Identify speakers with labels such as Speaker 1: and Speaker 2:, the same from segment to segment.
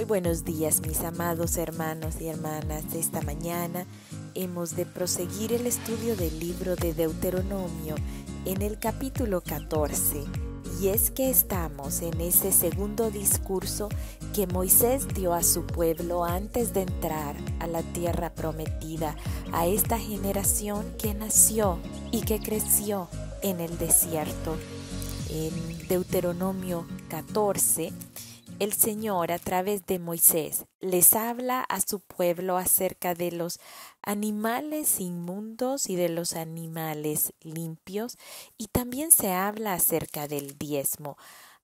Speaker 1: buenos días, mis amados hermanos y hermanas. Esta mañana hemos de proseguir el estudio del libro de Deuteronomio en el capítulo 14. Y es que estamos en ese segundo discurso que Moisés dio a su pueblo antes de entrar a la tierra prometida, a esta generación que nació y que creció en el desierto. En Deuteronomio 14, el Señor a través de Moisés les habla a su pueblo acerca de los animales inmundos y de los animales limpios, y también se habla acerca del diezmo.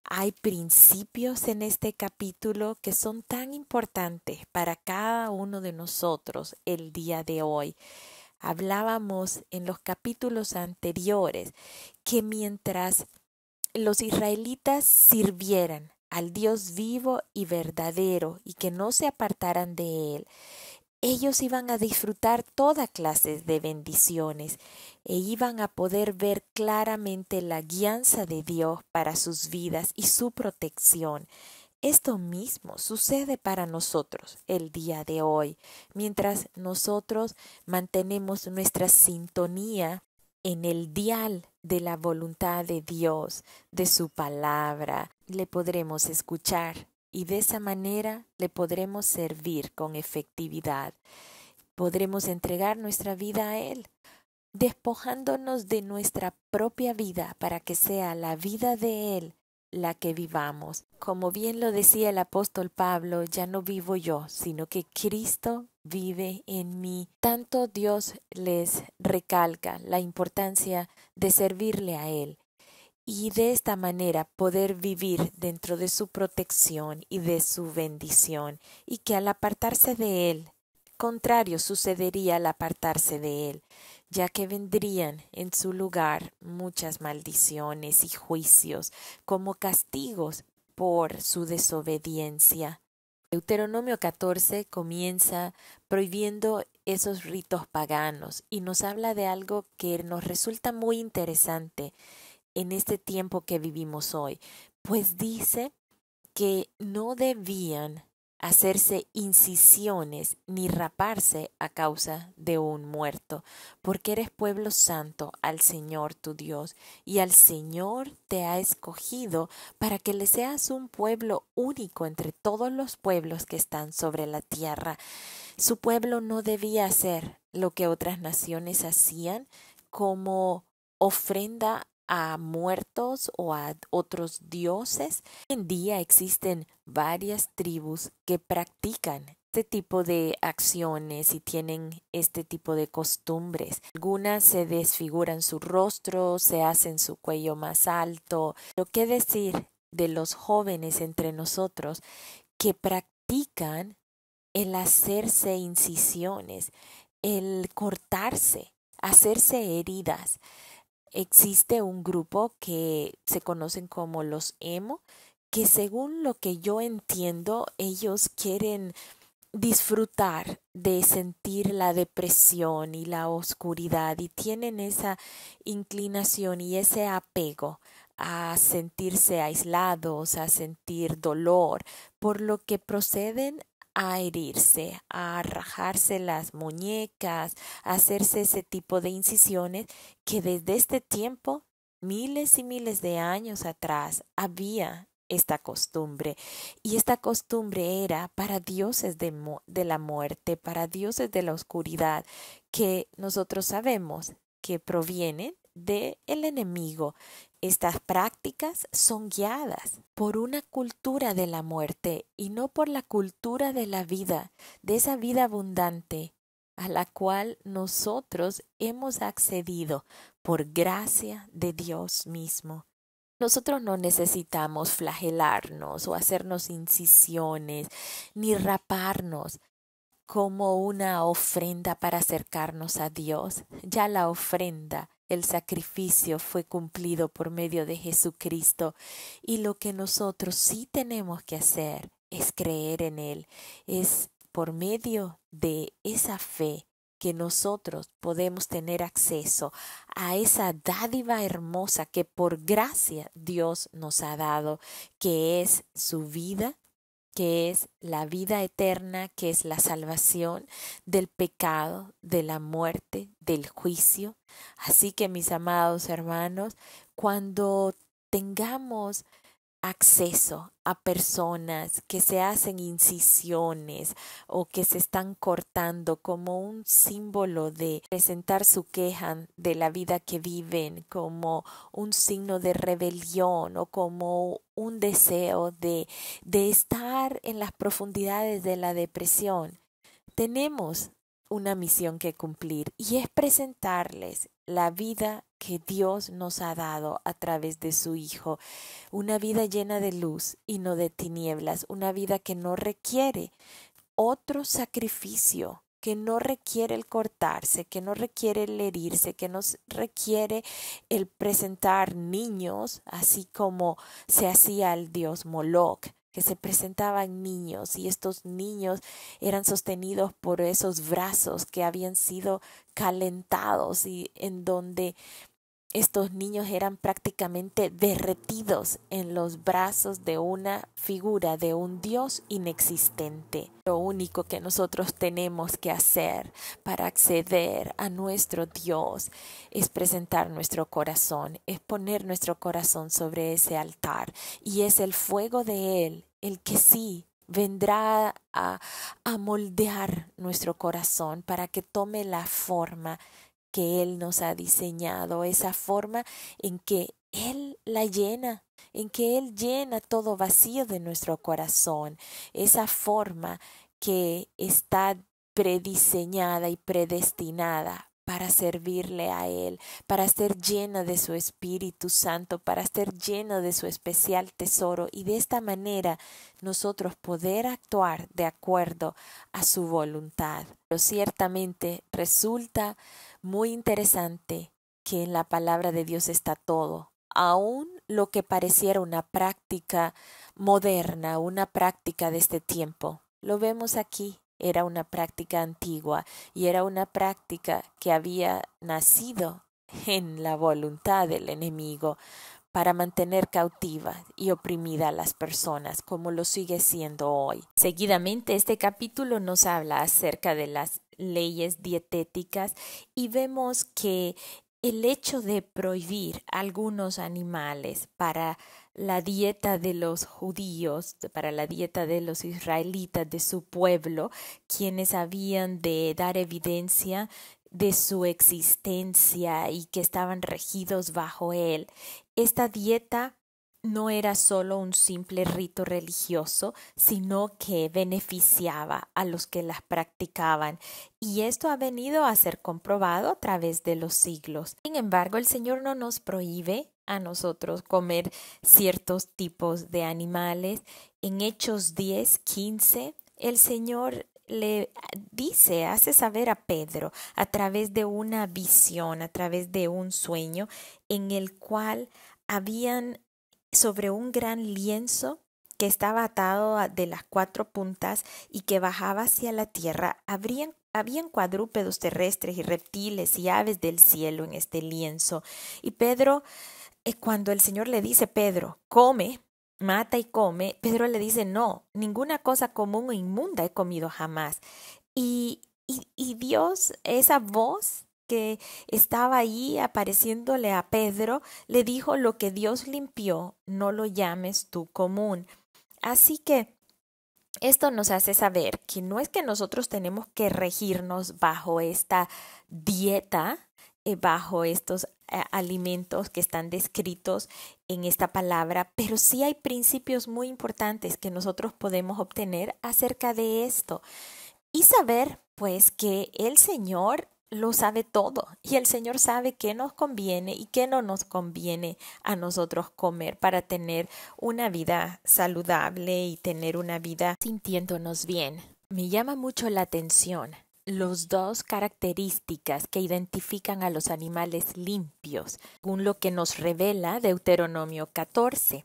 Speaker 1: Hay principios en este capítulo que son tan importantes para cada uno de nosotros el día de hoy. Hablábamos en los capítulos anteriores que mientras los israelitas sirvieran al Dios vivo y verdadero y que no se apartaran de Él, ellos iban a disfrutar toda clase de bendiciones e iban a poder ver claramente la guianza de Dios para sus vidas y su protección. Esto mismo sucede para nosotros el día de hoy, mientras nosotros mantenemos nuestra sintonía en el dial de la voluntad de Dios, de su palabra, le podremos escuchar y de esa manera le podremos servir con efectividad. Podremos entregar nuestra vida a Él, despojándonos de nuestra propia vida para que sea la vida de Él la que vivamos. Como bien lo decía el apóstol Pablo, ya no vivo yo, sino que Cristo vive en mí. Tanto Dios les recalca la importancia de servirle a Él y de esta manera poder vivir dentro de su protección y de su bendición, y que al apartarse de Él, contrario sucedería al apartarse de Él, ya que vendrían en su lugar muchas maldiciones y juicios como castigos por su desobediencia. Deuteronomio 14 comienza prohibiendo esos ritos paganos y nos habla de algo que nos resulta muy interesante en este tiempo que vivimos hoy, pues dice que no debían hacerse incisiones ni raparse a causa de un muerto, porque eres pueblo santo al Señor tu Dios, y al Señor te ha escogido para que le seas un pueblo único entre todos los pueblos que están sobre la tierra. Su pueblo no debía hacer lo que otras naciones hacían como ofrenda a muertos o a otros dioses. Hoy en día existen varias tribus que practican este tipo de acciones y tienen este tipo de costumbres. Algunas se desfiguran su rostro, se hacen su cuello más alto. Lo que decir de los jóvenes entre nosotros que practican el hacerse incisiones, el cortarse, hacerse heridas. Existe un grupo que se conocen como los emo, que según lo que yo entiendo, ellos quieren disfrutar de sentir la depresión y la oscuridad y tienen esa inclinación y ese apego a sentirse aislados, a sentir dolor, por lo que proceden a herirse, a rajarse las muñecas, a hacerse ese tipo de incisiones que desde este tiempo, miles y miles de años atrás, había esta costumbre. Y esta costumbre era para dioses de la muerte, para dioses de la oscuridad, que nosotros sabemos que provienen del enemigo. Estas prácticas son guiadas por una cultura de la muerte y no por la cultura de la vida, de esa vida abundante a la cual nosotros hemos accedido por gracia de Dios mismo. Nosotros no necesitamos flagelarnos o hacernos incisiones ni raparnos como una ofrenda para acercarnos a Dios. Ya la ofrenda, el sacrificio fue cumplido por medio de Jesucristo, y lo que nosotros sí tenemos que hacer es creer en Él. Es por medio de esa fe que nosotros podemos tener acceso a esa dádiva hermosa que por gracia Dios nos ha dado, que es su vida que es la vida eterna, que es la salvación del pecado, de la muerte, del juicio. Así que mis amados hermanos, cuando tengamos acceso a personas que se hacen incisiones o que se están cortando como un símbolo de presentar su queja de la vida que viven, como un signo de rebelión o como un deseo de estar en las profundidades de la depresión. Tenemos una misión que cumplir y es presentarles la vida que Dios nos ha dado a través de su Hijo, una vida llena de luz y no de tinieblas, una vida que no requiere otro sacrificio, que no requiere el cortarse, que no requiere el herirse, que no requiere el presentar niños, así como se hacía al dios Moloch, que se presentaban niños y estos niños eran sostenidos por esos brazos que habían sido calentados y en donde estos niños eran prácticamente derretidos en los brazos de una figura de un Dios inexistente. Lo único que nosotros tenemos que hacer para acceder a nuestro Dios es presentar nuestro corazón, es poner nuestro corazón sobre ese altar y es el fuego de Él el que sí vendrá a moldear nuestro corazón para que tome la forma que Él nos ha diseñado, esa forma en que Él la llena, en que Él llena todo vacío de nuestro corazón, esa forma que está prediseñada y predestinada para servirle a Él, para ser llena de su Espíritu Santo, para ser lleno de su especial tesoro y de esta manera nosotros poder actuar de acuerdo a su voluntad. Pero ciertamente resulta muy interesante que en la palabra de Dios está todo, aun lo que pareciera una práctica moderna, una práctica de este tiempo. Lo vemos aquí. Era una práctica antigua y era una práctica que había nacido en la voluntad del enemigo para mantener cautivas y oprimidas a las personas, como lo sigue siendo hoy. Seguidamente, este capítulo nos habla acerca de las leyes dietéticas y vemos que el hecho de prohibir algunos animales para la dieta de los judíos, para la dieta de los israelitas, de su pueblo, quienes habían de dar evidencia de su existencia y que estaban regidos bajo él. Esta dieta no era solo un simple rito religioso, sino que beneficiaba a los que las practicaban, y esto ha venido a ser comprobado a través de los siglos. Sin embargo, el Señor no nos prohíbe a nosotros comer ciertos tipos de animales. En Hechos 10:15, el Señor le dice, hace saber a Pedro a través de una visión, a través de un sueño, en el cual habían sobre un gran lienzo que estaba atado de las 4 puntas y que bajaba hacia la tierra. Habían cuadrúpedos terrestres y reptiles y aves del cielo en este lienzo. Y Pedro, cuando el Señor le dice, Pedro, come, mata y come, Pedro le dice, no, ninguna cosa común o inmunda he comido jamás. Y Dios, esa voz que estaba ahí apareciéndole a Pedro, le dijo, lo que Dios limpió, no lo llames tú común. Así que esto nos hace saber que no es que nosotros tenemos que regirnos bajo esta dieta, bajo estos alimentos que están descritos en esta palabra, pero sí hay principios muy importantes que nosotros podemos obtener acerca de esto y saber pues que el Señor lo sabe todo y el Señor sabe qué nos conviene y qué no nos conviene a nosotros comer para tener una vida saludable y tener una vida sintiéndonos bien. Me llama mucho la atención los 2 características que identifican a los animales limpios, según lo que nos revela Deuteronomio 14.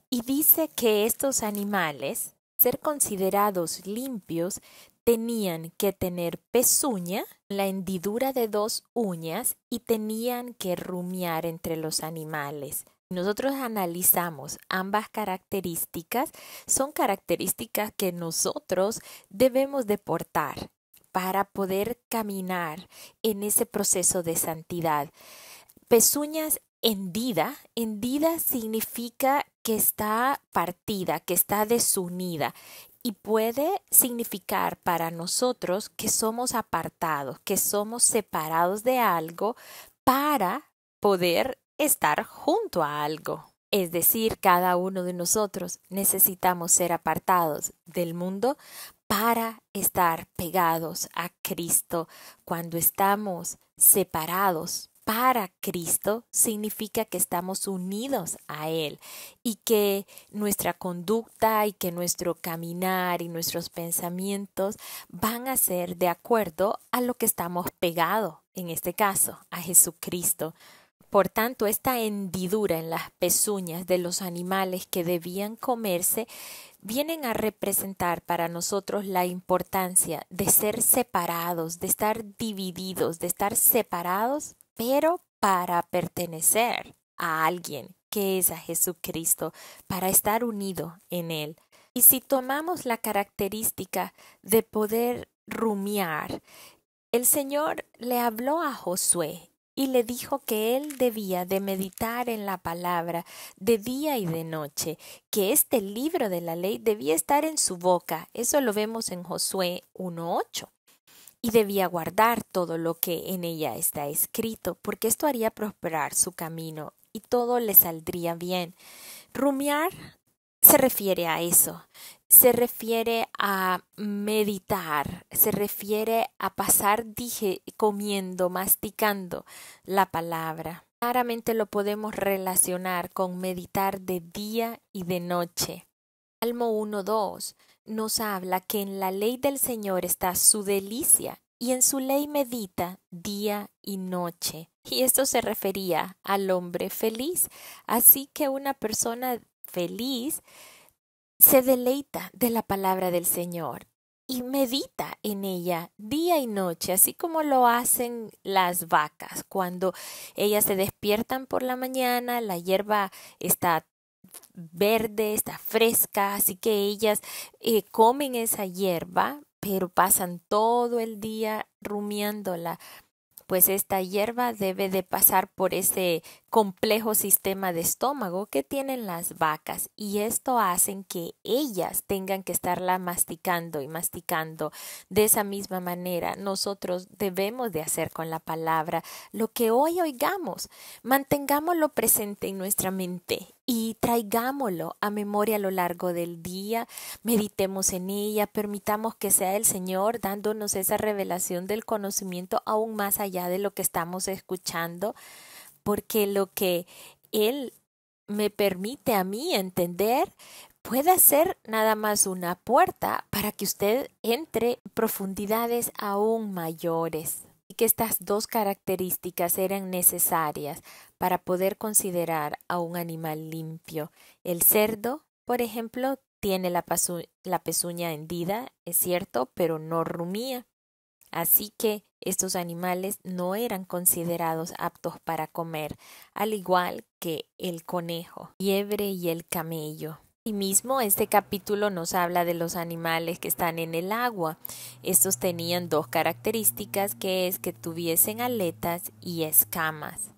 Speaker 1: Y dice que estos animales, ser considerados limpios, tenían que tener pezuña, la hendidura de 2 uñas y tenían que rumiar entre los animales. Nosotros analizamos ambas características, son características que nosotros debemos de portar para poder caminar en ese proceso de santidad. Pezuñas hendida significa que está partida, que está desunida. Y puede significar para nosotros que somos apartados, que somos separados de algo para poder estar junto a algo. Es decir, cada uno de nosotros necesitamos ser apartados del mundo para estar pegados a Cristo. Cuando estamos separados para Cristo, significa que estamos unidos a Él y que nuestra conducta y que nuestro caminar y nuestros pensamientos van a ser de acuerdo a lo que estamos pegados, en este caso, a Jesucristo. Por tanto, esta hendidura en las pezuñas de los animales que debían comerse vienen a representar para nosotros la importancia de ser separados, de estar divididos, de estar separados, pero para pertenecer a alguien que es a Jesucristo, para estar unido en Él. Y si tomamos la característica de poder rumiar, el Señor le habló a Josué y le dijo que él debía de meditar en la palabra de día y de noche, que este libro de la ley debía estar en su boca. Eso lo vemos en Josué 1:8. Y debía guardar todo lo que en ella está escrito, porque esto haría prosperar su camino y todo le saldría bien. Rumiar se refiere a eso. Se refiere a meditar, se refiere a pasar comiendo, masticando la palabra. Claramente lo podemos relacionar con meditar de día y de noche. Salmo 1:2 nos habla que en la ley del Señor está su delicia y en su ley medita día y noche. Y esto se refería al hombre feliz. Así que una persona feliz se deleita de la palabra del Señor y medita en ella día y noche, así como lo hacen las vacas. Cuando ellas se despiertan por la mañana, la hierba está verde, está fresca, así que ellas comen esa hierba, pero pasan todo el día rumiándola. Pues esta hierba debe de pasar por ese complejo sistema de estómago que tienen las vacas y esto hace que ellas tengan que estarla masticando y masticando. De esa misma manera nosotros debemos de hacer con la palabra lo que hoy oigamos, mantengámoslo presente en nuestra mente y traigámoslo a memoria a lo largo del día, meditemos en ella, permitamos que sea el Señor dándonos esa revelación del conocimiento aún más allá de lo que estamos escuchando, porque lo que Él me permite a mí entender puede ser nada más una puerta para que usted entre en profundidades aún mayores. Y que estas dos características eran necesarias para poder considerar a un animal limpio. El cerdo, por ejemplo, tiene la pezuña hendida, es cierto, pero no rumía. Así que estos animales no eran considerados aptos para comer, al igual que el conejo, liebre y el camello. Asimismo, este capítulo nos habla de los animales que están en el agua. Estos tenían dos características, que es que tuviesen aletas y escamas.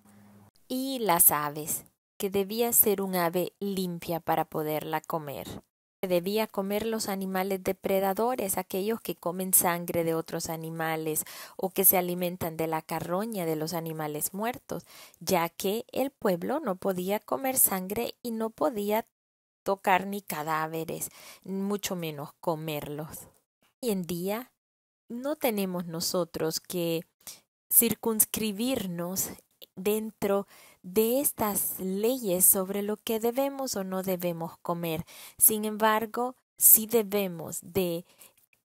Speaker 1: Y las aves, que debía ser un ave limpia para poderla comer. Debía comer los animales depredadores, aquellos que comen sangre de otros animales o que se alimentan de la carroña de los animales muertos, ya que el pueblo no podía comer sangre y no podía tocar ni cadáveres, mucho menos comerlos. Hoy en día no tenemos nosotros que circunscribirnos dentro de estas leyes sobre lo que debemos o no debemos comer. Sin embargo, sí debemos de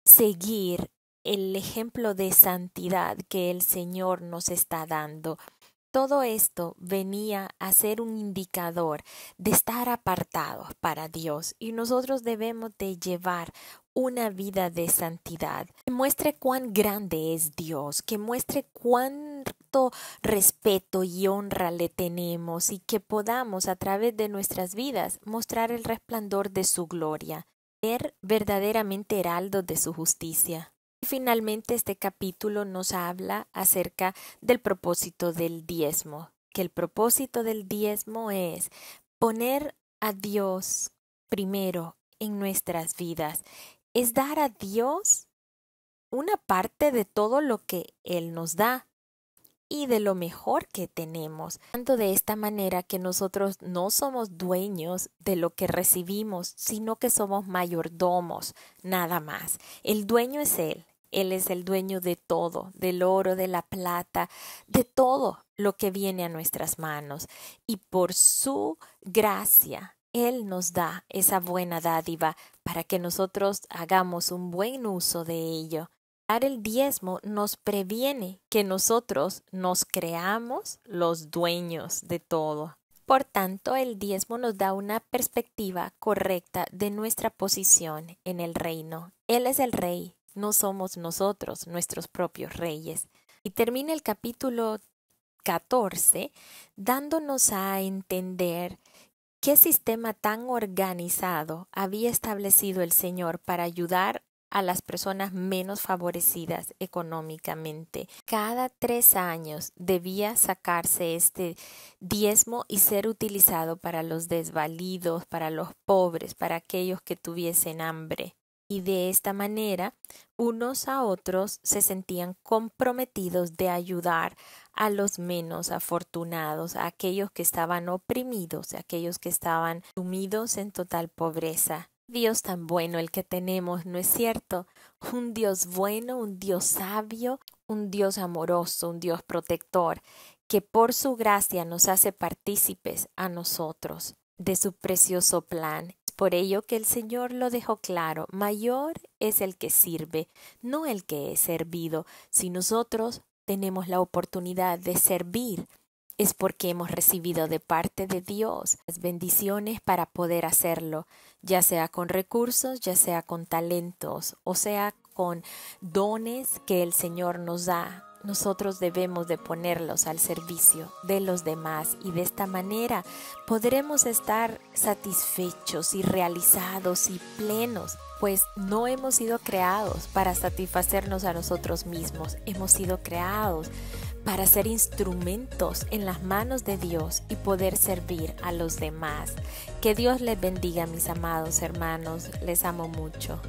Speaker 1: seguir el ejemplo de santidad que el Señor nos está dando. Todo esto venía a ser un indicador de estar apartados para Dios y nosotros debemos de llevar una vida de santidad que muestre cuán grande es Dios, que muestre cuánto cuánto respeto y honra le tenemos y que podamos a través de nuestras vidas mostrar el resplandor de su gloria, ser verdaderamente heraldos de su justicia. Y finalmente este capítulo nos habla acerca del propósito del diezmo, que el propósito del diezmo es poner a Dios primero en nuestras vidas, es dar a Dios una parte de todo lo que Él nos da y de lo mejor que tenemos. Tanto de esta manera que nosotros no somos dueños de lo que recibimos, sino que somos mayordomos, nada más. El dueño es Él. Él es el dueño de todo, del oro, de la plata, de todo lo que viene a nuestras manos. Y por su gracia, Él nos da esa buena dádiva para que nosotros hagamos un buen uso de ello. Dar el diezmo nos previene que nosotros nos creamos los dueños de todo. Por tanto, el diezmo nos da una perspectiva correcta de nuestra posición en el reino. Él es el rey. No somos nosotros nuestros propios reyes. Y termina el capítulo 14 dándonos a entender qué sistema tan organizado había establecido el Señor para ayudar a las personas menos favorecidas económicamente. Cada 3 años debía sacarse este diezmo y ser utilizado para los desvalidos, para los pobres, para aquellos que tuviesen hambre. Y de esta manera, unos a otros se sentían comprometidos de ayudar a los menos afortunados, a aquellos que estaban oprimidos, a aquellos que estaban sumidos en total pobreza. Dios tan bueno el que tenemos, ¿no es cierto? Un Dios bueno, un Dios sabio, un Dios amoroso, un Dios protector, que por su gracia nos hace partícipes a nosotros de su precioso plan. Por ello que el Señor lo dejó claro, mayor es el que sirve, no el que es servido. Si nosotros tenemos la oportunidad de servir, es porque hemos recibido de parte de Dios las bendiciones para poder hacerlo, ya sea con recursos, ya sea con talentos, o sea con dones que el Señor nos da. Nosotros debemos de ponerlos al servicio de los demás y de esta manera podremos estar satisfechos y realizados y plenos, pues no hemos sido creados para satisfacernos a nosotros mismos, hemos sido creados para ser instrumentos en las manos de Dios y poder servir a los demás. Que Dios les bendiga, mis amados hermanos, les amo mucho.